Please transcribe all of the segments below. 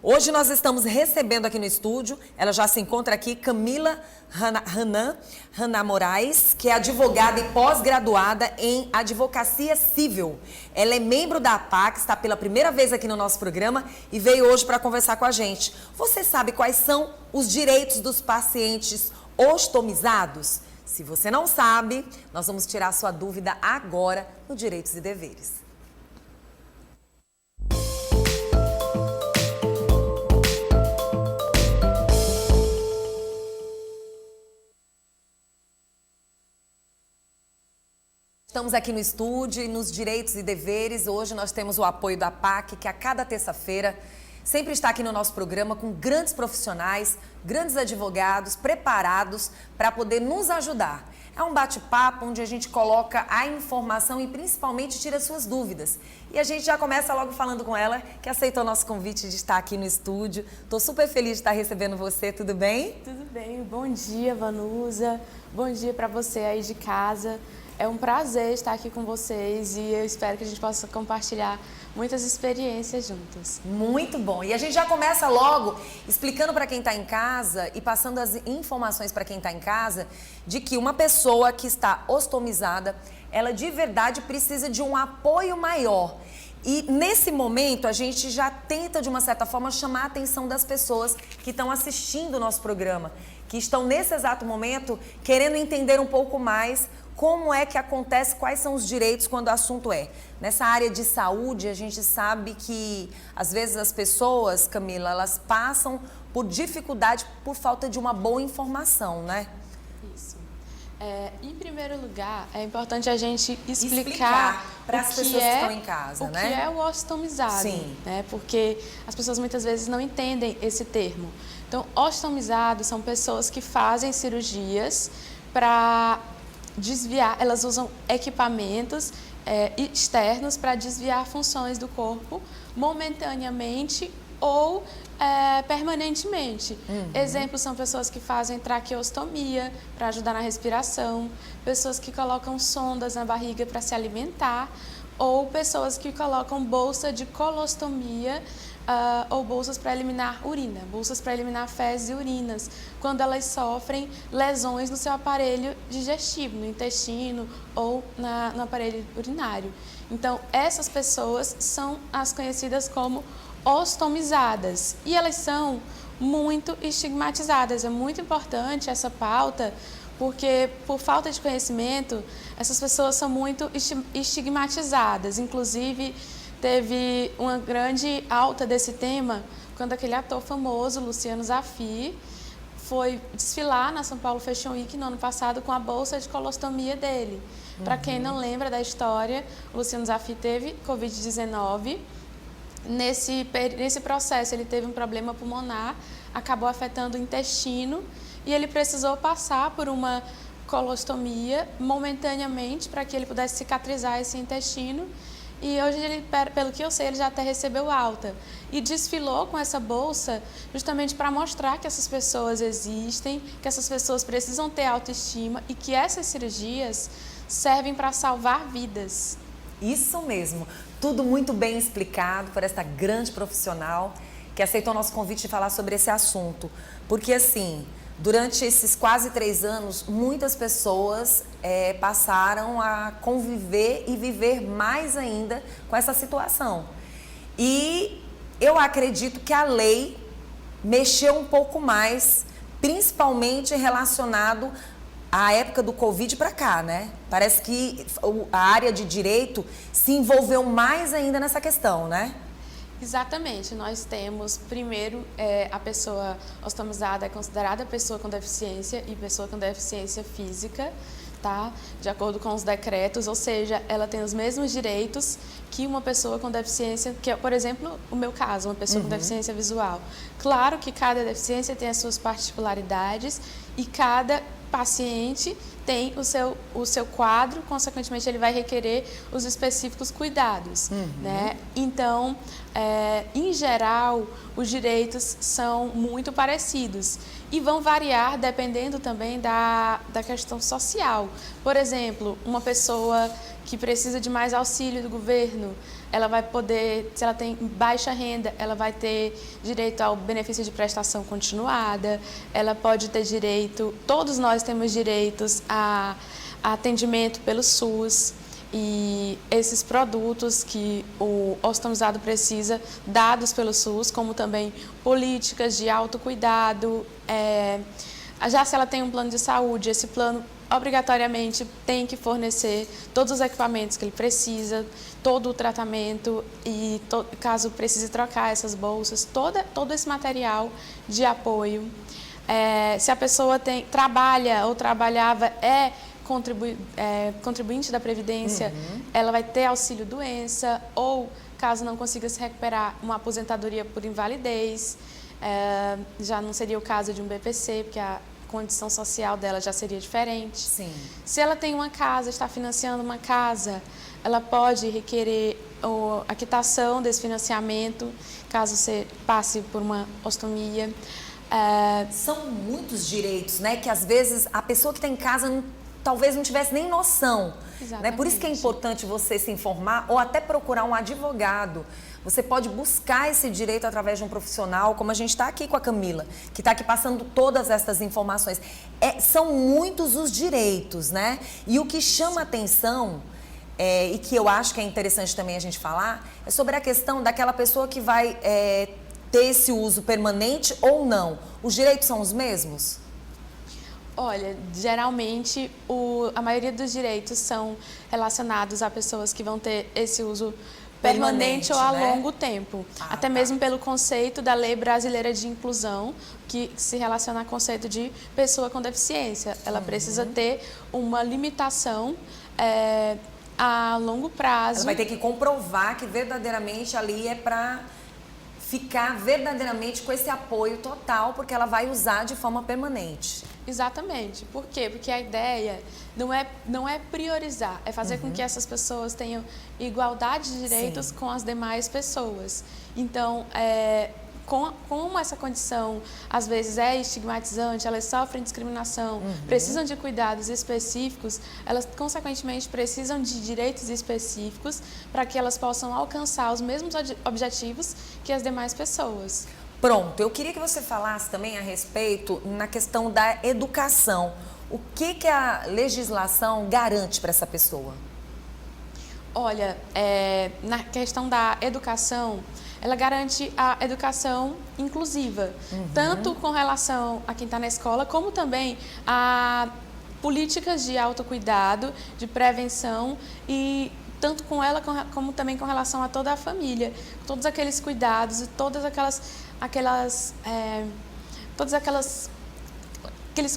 Hoje nós estamos recebendo aqui no estúdio, ela já se encontra aqui, Camila Hanna Moraes, que é advogada e pós-graduada em Advocacia Civil. Ela é membro da APAC, está pela primeira vez aqui no nosso programa e veio hoje para conversar com a gente. Você sabe quais são os direitos dos pacientes ostomizados? Se você não sabe, nós vamos tirar sua dúvida agora no Direitos e Deveres. Estamos aqui no estúdio e nos Direitos e Deveres. Hoje nós temos o apoio da APAC, que a cada terça-feira sempre está aqui no nosso programa com grandes profissionais, grandes advogados preparados para poder nos ajudar. É um bate-papo onde a gente coloca a informação e principalmente tira suas dúvidas. E a gente já começa logo falando com ela, que aceitou o nosso convite de estar aqui no estúdio. Estou super feliz de estar recebendo você, tudo bem? Tudo bem, bom dia, Vanusa. Bom dia para você aí de casa. É um prazer estar aqui com vocês e eu espero que a gente possa compartilhar muitas experiências juntos. Muito bom. E a gente já começa logo explicando para quem está em casa e passando as informações para quem está em casa de que uma pessoa que está ostomizada, ela de verdade precisa de um apoio maior. E nesse momento a gente já tenta de uma certa forma chamar a atenção das pessoas que estão assistindo o nosso programa, que estão nesse exato momento querendo entender um pouco mais como é que acontece, quais são os direitos quando o assunto é. Nessa área de saúde, a gente sabe que, às vezes, as pessoas, Camila, elas passam por dificuldade por falta de uma boa informação, né? Isso. Em primeiro lugar, é importante a gente explicar para as pessoas que estão em casa, né? O que é o ostomizado. Sim. Né? Porque as pessoas muitas vezes não entendem esse termo. Então, ostomizados são pessoas que fazem cirurgias para desviar, elas usam equipamentos externos para desviar funções do corpo momentaneamente ou permanentemente. Exemplos são pessoas que fazem traqueostomia para ajudar na respiração, pessoas que colocam sondas na barriga para se alimentar, ou pessoas que colocam bolsa de colostomia ou bolsas para eliminar urina, bolsas para eliminar fezes e urinas, quando elas sofrem lesões no seu aparelho digestivo, no intestino ou no aparelho urinário. Então, essas pessoas são as conhecidas como ostomizadas e elas são muito estigmatizadas. É muito importante essa pauta, porque por falta de conhecimento, essas pessoas são muito estigmatizadas. Inclusive, teve uma grande alta desse tema quando aquele ator famoso, Luciano Zaffir, foi desfilar na São Paulo Fashion Week no ano passado com a bolsa de colostomia dele. Para quem não lembra da história, o Luciano Zaffir teve Covid-19. Nesse processo, ele teve um problema pulmonar, acabou afetando o intestino e ele precisou passar por uma colostomia momentaneamente para que ele pudesse cicatrizar esse intestino. E hoje, pelo que eu sei, ele já até recebeu alta. E desfilou com essa bolsa justamente para mostrar que essas pessoas existem, que essas pessoas precisam ter autoestima e que essas cirurgias servem para salvar vidas. Isso mesmo. Tudo muito bem explicado por esta grande profissional que aceitou nosso convite de falar sobre esse assunto. Porque, assim, durante esses quase 3 anos, muitas pessoas passaram a conviver e viver mais ainda com essa situação. E eu acredito que a lei mexeu um pouco mais, principalmente relacionado à época do Covid para cá, né? Parece que a área de direito se envolveu mais ainda nessa questão, né? Exatamente. Nós temos, primeiro, a pessoa ostomizada é considerada pessoa com deficiência e pessoa com deficiência física, tá? De acordo com os decretos, ou seja, ela tem os mesmos direitos que uma pessoa com deficiência, que é, por exemplo, o meu caso, uma pessoa com deficiência visual. Claro que cada deficiência tem as suas particularidades e cada paciente tem o seu quadro, consequentemente ele vai requerer os específicos cuidados, né? Então, em geral, os direitos são muito parecidos e vão variar dependendo também da questão social. Por exemplo, uma pessoa que precisa de mais auxílio do governo, ela vai poder, se ela tem baixa renda, ela vai ter direito ao benefício de prestação continuada, ela pode ter direito, todos nós temos direitos a atendimento pelo SUS. E esses produtos que o ostomizado precisa, dados pelo SUS, como também políticas de autocuidado. Já se ela tem um plano de saúde, esse plano obrigatoriamente tem que fornecer todos os equipamentos que ele precisa, todo o tratamento e, caso precise trocar essas bolsas, todo esse material de apoio. Se a pessoa trabalha ou trabalhava, contribuinte da Previdência, ela vai ter auxílio-doença ou, caso não consiga se recuperar, uma aposentadoria por invalidez. Já não seria o caso de um BPC, porque a condição social dela já seria diferente. Sim. Se ela tem uma casa, está financiando uma casa, ela pode requerer a quitação desse financiamento, caso você passe por uma ostomia. São muitos direitos, né? Que às vezes a pessoa que está em casa talvez não tivesse nem noção. Né? Por isso que é importante você se informar ou até procurar um advogado. Você pode buscar esse direito através de um profissional, como a gente está aqui com a Camila, que está aqui passando todas essas informações. São muitos os direitos, né? E o que chama atenção, e que eu acho que é interessante também a gente falar, é sobre a questão daquela pessoa que vai ter esse uso permanente ou não. Os direitos são os mesmos? Olha, geralmente a maioria dos direitos são relacionados a pessoas que vão ter esse uso permanente ou a longo tempo. Até mesmo pelo conceito da Lei Brasileira de Inclusão, que se relaciona ao conceito de pessoa com deficiência. Ela precisa ter uma limitação a longo prazo. Ela vai ter que comprovar que verdadeiramente ali é para ficar verdadeiramente com esse apoio total, porque ela vai usar de forma permanente. Exatamente. Por quê? Porque a ideia não é priorizar, é fazer com que essas pessoas tenham igualdade de direitos com as demais pessoas. Então, como essa condição às vezes é estigmatizante, elas sofrem discriminação, precisam de cuidados específicos, elas consequentemente precisam de direitos específicos para que elas possam alcançar os mesmos objetivos que as demais pessoas. Pronto, eu queria que você falasse também a respeito na questão da educação. O que a legislação garante para essa pessoa? Olha, na questão da educação, ela garante a educação inclusiva, tanto com relação a quem está na escola, como também a políticas de autocuidado, de prevenção e tanto com ela como também com relação a toda a família, todos aqueles cuidados e todos aqueles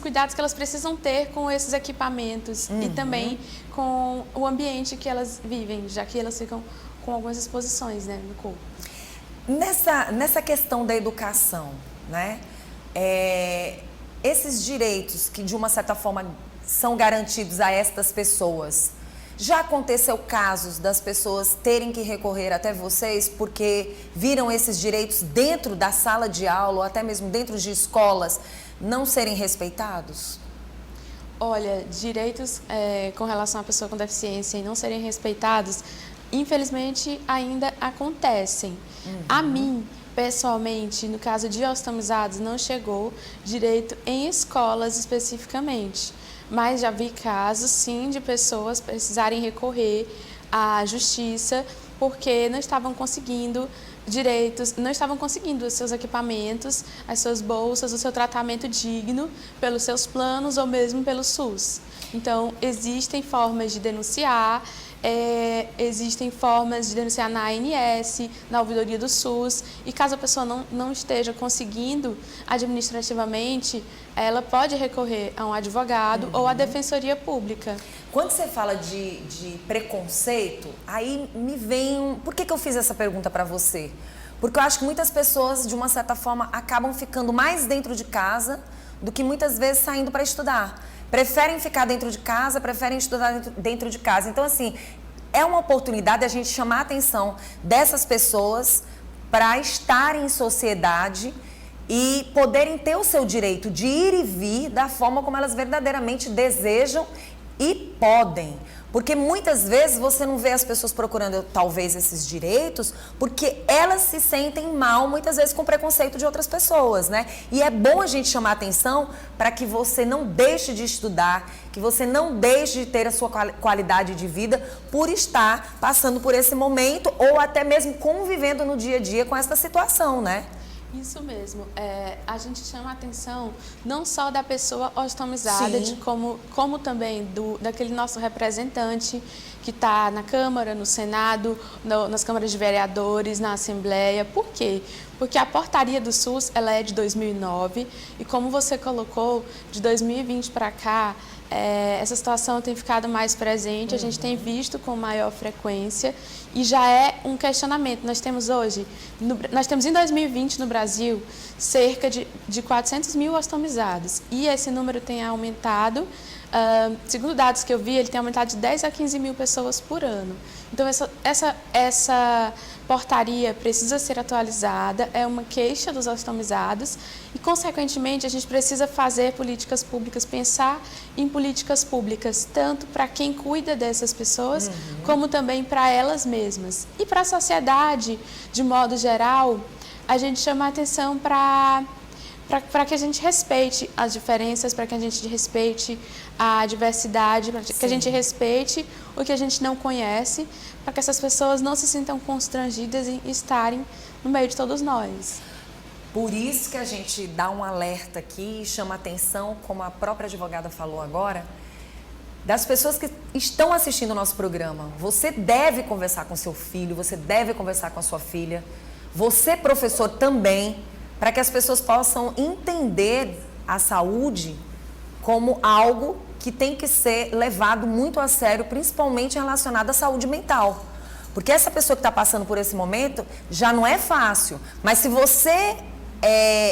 cuidados que elas precisam ter com esses equipamentos e também com o ambiente que elas vivem, já que elas ficam com algumas exposições, né, no corpo. Nessa questão da educação, né, esses direitos que de uma certa forma são garantidos a estas pessoas, já aconteceu casos das pessoas terem que recorrer até vocês porque viram esses direitos dentro da sala de aula ou até mesmo dentro de escolas não serem respeitados? Olha, direitos com relação à pessoa com deficiência e não serem respeitados, infelizmente ainda acontecem. A mim, pessoalmente, no caso de ostomizados, não chegou direito em escolas especificamente. Mas já vi casos, sim, de pessoas precisarem recorrer à justiça porque não estavam conseguindo direitos, não estavam conseguindo os seus equipamentos, as suas bolsas, o seu tratamento digno pelos seus planos ou mesmo pelo SUS. Então, existem formas de denunciar, na ANS, na ouvidoria do SUS, e caso a pessoa não esteja conseguindo administrativamente, ela pode recorrer a um advogado ou à defensoria pública. Quando você fala de preconceito, aí me vem... Por que eu fiz essa pergunta para você? Porque eu acho que muitas pessoas, de uma certa forma, acabam ficando mais dentro de casa do que muitas vezes saindo para estudar. Preferem ficar dentro de casa, preferem estudar dentro de casa. Então, assim, é uma oportunidade a gente chamar a atenção dessas pessoas para estarem em sociedade e poderem ter o seu direito de ir e vir da forma como elas verdadeiramente desejam e podem. Porque muitas vezes você não vê as pessoas procurando talvez esses direitos porque elas se sentem mal, muitas vezes com preconceito de outras pessoas, né? E é bom a gente chamar atenção para que você não deixe de estudar, que você não deixe de ter a sua qualidade de vida por estar passando por esse momento ou até mesmo convivendo no dia a dia com essa situação, né? Isso mesmo. A gente chama a atenção não só da pessoa ostomizada, como também daquele nosso representante que está na Câmara, no Senado, nas câmaras de vereadores, na Assembleia. Por quê? Porque a portaria do SUS ela é de 2009 e, como você colocou, de 2020 para cá, essa situação tem ficado mais presente, a gente tem visto com maior frequência e já é um questionamento. Nós temos hoje, nós temos em 2020 no Brasil cerca de 400 mil ostomizados e esse número tem aumentado, segundo dados que eu vi, ele tem aumentado de 10 a 15 mil pessoas por ano. Então essa portaria precisa ser atualizada, é uma queixa dos ostomizados e, consequentemente, a gente precisa fazer políticas públicas, pensar em políticas públicas, tanto para quem cuida dessas pessoas, como também para elas mesmas. E para a sociedade, de modo geral, a gente chama a atenção para que a gente respeite as diferenças, para que a gente respeite a diversidade, para que a gente respeite o que a gente não conhece, para que essas pessoas não se sintam constrangidas em estarem no meio de todos nós. Por isso que a gente dá um alerta aqui e chama atenção, como a própria advogada falou agora, das pessoas que estão assistindo o nosso programa. Você deve conversar com seu filho, você deve conversar com a sua filha, você, professor, também, para que as pessoas possam entender a saúde como algo que tem que ser levado muito a sério, principalmente relacionado à saúde mental. Porque essa pessoa que está passando por esse momento já não é fácil, mas se você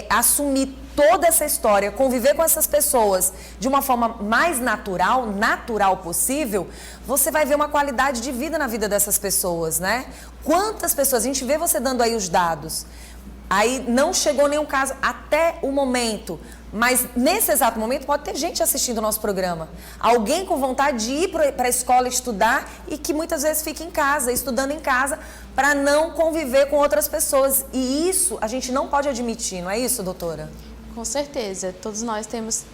assumir toda essa história, conviver com essas pessoas de uma forma mais natural possível, você vai ver uma qualidade de vida na vida dessas pessoas, né? Quantas pessoas, a gente vê você dando aí os dados, aí não chegou nenhum caso até o momento, mas nesse exato momento pode ter gente assistindo o nosso programa. Alguém com vontade de ir para a escola estudar e que muitas vezes fica em casa, estudando em casa, para não conviver com outras pessoas. E isso a gente não pode admitir, não é isso, doutora? Com certeza. Todos nós temos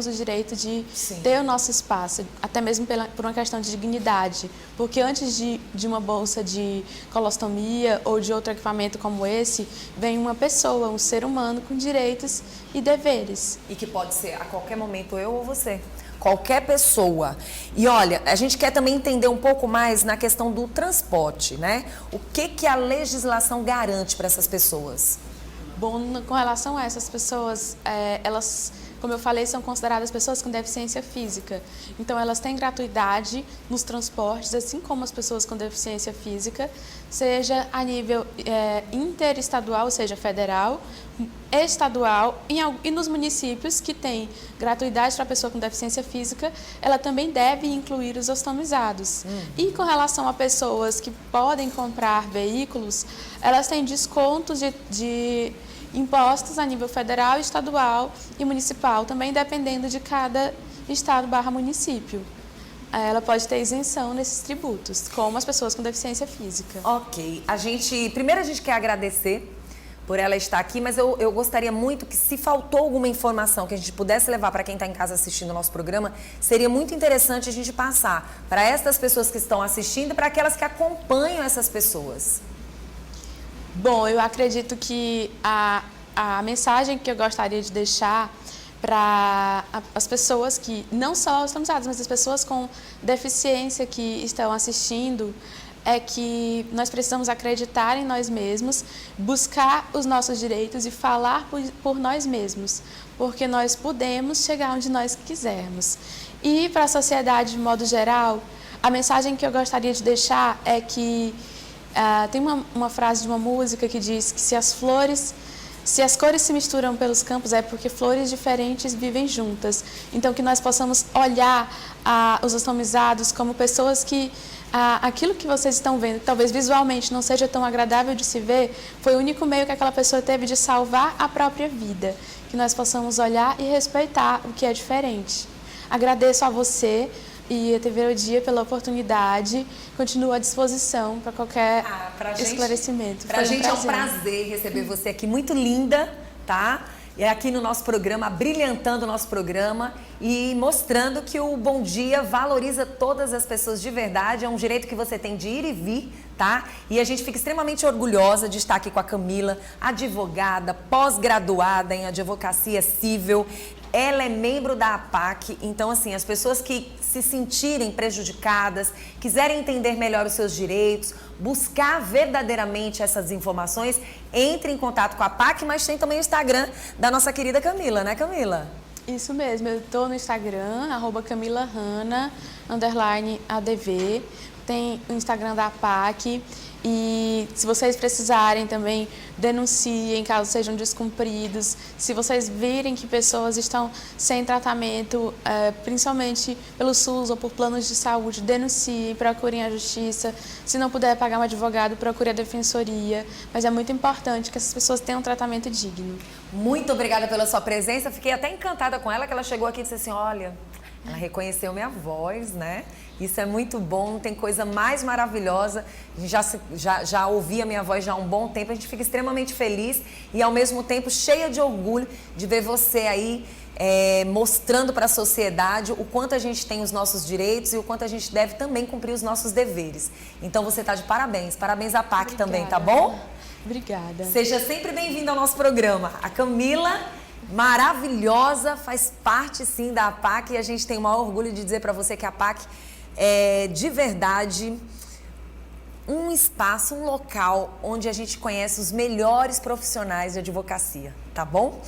o direito de ter o nosso espaço, até mesmo por uma questão de dignidade. Porque antes de uma bolsa de colostomia ou de outro equipamento como esse, vem uma pessoa, um ser humano com direitos e deveres. E que pode ser a qualquer momento eu ou você. Qualquer pessoa. E olha, a gente quer também entender um pouco mais na questão do transporte, né? O que a legislação garante para essas pessoas? Bom, com relação a essas pessoas, elas, como eu falei, são consideradas pessoas com deficiência física. Então, elas têm gratuidade nos transportes, assim como as pessoas com deficiência física, seja a nível interestadual, ou seja, federal, estadual e nos municípios que têm gratuidade para a pessoa com deficiência física, ela também deve incluir os ostomizados. E com relação a pessoas que podem comprar veículos, elas têm descontos de impostos a nível federal, estadual e municipal, também dependendo de cada estado/município. Ela pode ter isenção nesses tributos, como as pessoas com deficiência física. Ok. Primeiro a gente quer agradecer por ela estar aqui, mas eu gostaria muito que, se faltou alguma informação que a gente pudesse levar para quem está em casa assistindo o nosso programa, seria muito interessante a gente passar para essas pessoas que estão assistindo e para aquelas que acompanham essas pessoas. Bom, eu acredito que a mensagem que eu gostaria de deixar para as pessoas que, não só os ostomizados, mas as pessoas com deficiência que estão assistindo, é que nós precisamos acreditar em nós mesmos, buscar os nossos direitos e falar por nós mesmos, porque nós podemos chegar onde nós quisermos. E para a sociedade, de modo geral, a mensagem que eu gostaria de deixar é que tem uma frase de uma música que diz que se as cores se misturam pelos campos é porque flores diferentes vivem juntas. Então, que nós possamos olhar os ostomizados como pessoas que aquilo que vocês estão vendo, que talvez visualmente não seja tão agradável de se ver, foi o único meio que aquela pessoa teve de salvar a própria vida. Que nós possamos olhar e respeitar o que é diferente. Agradeço a você E a TV O Dia, pela oportunidade, continua à disposição para qualquer esclarecimento. Pra gente é um prazer receber você aqui, muito linda, tá? E aqui no nosso programa, brilhantando o nosso programa e mostrando que o Bom Dia valoriza todas as pessoas de verdade. É um direito que você tem de ir e vir, tá? E a gente fica extremamente orgulhosa de estar aqui com a Camila, advogada, pós-graduada em advocacia civil. Ela é membro da APAC, então assim, as pessoas que se sentirem prejudicadas, quiserem entender melhor os seus direitos, buscar verdadeiramente essas informações, entre em contato com a APAC, mas tem também o Instagram da nossa querida Camila, né, Camila? Isso mesmo, eu estou no Instagram, @CamilaHanna_ADV, tem o Instagram da APAC. E se vocês precisarem também, denunciem caso sejam descumpridos. Se vocês virem que pessoas estão sem tratamento, principalmente pelo SUS ou por planos de saúde, denunciem, procurem a justiça. Se não puder pagar um advogado, procure a defensoria. Mas é muito importante que essas pessoas tenham um tratamento digno. Muito obrigada pela sua presença. Fiquei até encantada com ela, que ela chegou aqui e disse assim, olha, ela reconheceu minha voz, né? Isso é muito bom, não tem coisa mais maravilhosa. A gente já ouvia a minha voz já há um bom tempo, a gente fica extremamente feliz e ao mesmo tempo cheia de orgulho de ver você aí mostrando para a sociedade o quanto a gente tem os nossos direitos e o quanto a gente deve também cumprir os nossos deveres. Então você está de parabéns, parabéns à PAC também, tá bom? Obrigada. Seja sempre bem-vinda ao nosso programa. A Camila, maravilhosa, faz parte sim da APAC e a gente tem o maior orgulho de dizer para você que a APAC é de verdade um espaço, um local onde a gente conhece os melhores profissionais de advocacia, tá bom?